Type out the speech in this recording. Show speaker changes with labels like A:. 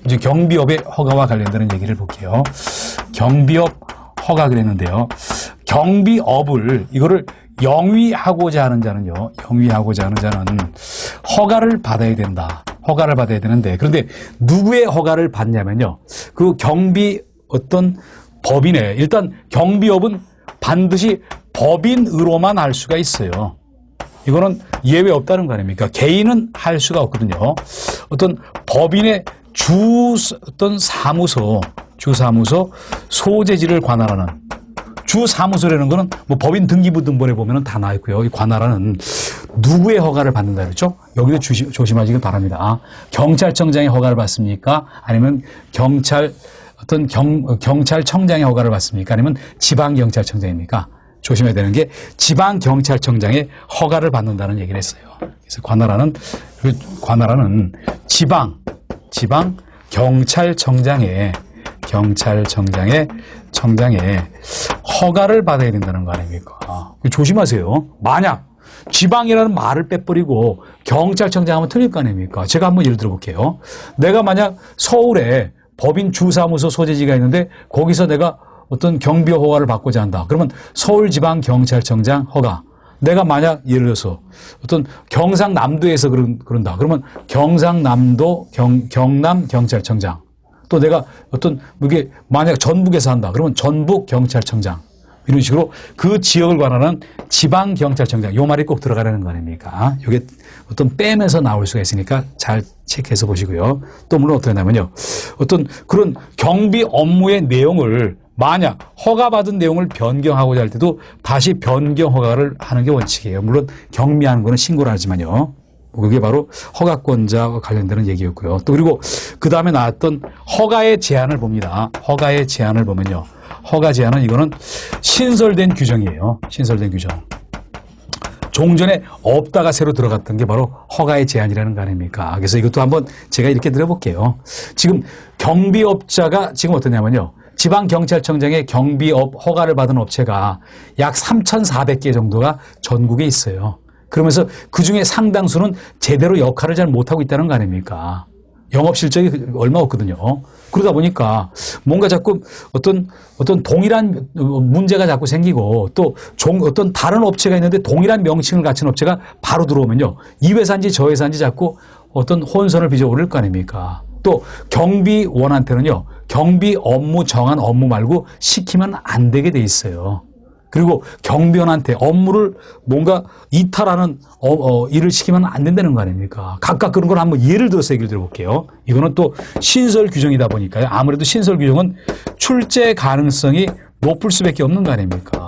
A: 이제 경비업의 허가와 관련되는 얘기를 볼게요. 경비업 허가 그랬는데요. 경비업을 이거를 영위하고자 하는 자는요. 영위하고자 하는 자는 허가를 받아야 된다. 허가를 받아야 되는데 그런데 누구의 허가를 받냐면요. 그 경비 어떤 법인에 일단 경비업은 반드시 법인으로만 할 수가 있어요. 이거는 예외 없다는 거 아닙니까? 개인은 할 수가 없거든요. 어떤 법인의 어떤 사무소 소재지를 관할하는 주사무소라는 거는 뭐 법인 등기부 등본에 보면은 다 나와 있고요. 이 관할하는 누구의 허가를 받는다 그랬죠? 여기도 조심하시길 바랍니다. 경찰청장의 허가를 받습니까? 아니면 경찰청장의 허가를 받습니까? 아니면 지방경찰청장입니까? 조심해야 되는 게 지방경찰청장의 허가를 받는다는 얘기를 했어요. 그래서 관할하는 지방경찰청장의 허가를 받아야 된다는 거 아닙니까? 조심하세요. 만약 지방이라는 말을 빼버리고 경찰청장 하면 틀릴 거 아닙니까? 제가 한번 예를 들어볼게요. 내가 만약 서울에 법인 주사무소 소재지가 있는데 거기서 내가 어떤 경비업 허가를 받고자 한다. 그러면 서울지방경찰청장 허가. 내가 만약 예를 들어서 어떤 경상남도에서 그런다. 그러면 경상남도 경남경찰청장. 또 내가 어떤 이게 만약 전북에서 한다. 그러면 전북경찰청장. 이런 식으로 그 지역을 관할하는 지방경찰청장. 요 말이 꼭 들어가라는 거 아닙니까? 이게 어떤 빼면서 나올 수가 있으니까 잘 체크해서 보시고요. 또 물론 어떻게 하냐면요. 어떤 그런 경비 업무의 내용을 만약 허가받은 내용을 변경하고자 할 때도 다시 변경 허가를 하는 게 원칙이에요. 물론 경미하는 거는 신고를 하지만요. 그게 바로 허가권자와 관련되는 얘기였고요. 또 그리고 그 다음에 나왔던 허가의 제한을 봅니다. 허가의 제한을 보면요. 허가 제한은 이거는 신설된 규정이에요. 신설된 규정. 종전에 없다가 새로 들어갔던 게 바로 허가의 제한이라는 거 아닙니까? 그래서 이것도 한번 제가 이렇게 들어볼게요. 지금 경비업자가 지금 어떠냐면요. 지방경찰청장의 경비업 허가를 받은 업체가 약 3,400개 정도가 전국에 있어요. 그러면서 그중에 상당수는 제대로 역할을 잘 못하고 있다는 거 아닙니까? 영업 실적이 얼마 없거든요. 그러다 보니까 뭔가 자꾸 어떤 동일한 문제가 자꾸 생기고 또 어떤 다른 업체가 있는데 동일한 명칭을 갖춘 업체가 바로 들어오면요. 이 회사인지 저 회사인지 자꾸 어떤 혼선을 빚어오를 거 아닙니까? 또 경비원한테는요. 경비 업무 정한 업무 말고 시키면 안 되게 돼 있어요. 그리고 경비원한테 업무를 뭔가 이탈하는 일을 시키면 안 된다는 거 아닙니까? 각각 그런 걸 한번 예를 들어서 얘기를 들어볼게요. 이거는 또 신설 규정이다 보니까요. 아무래도 신설 규정은 출제 가능성이 높을 수밖에 없는 거 아닙니까?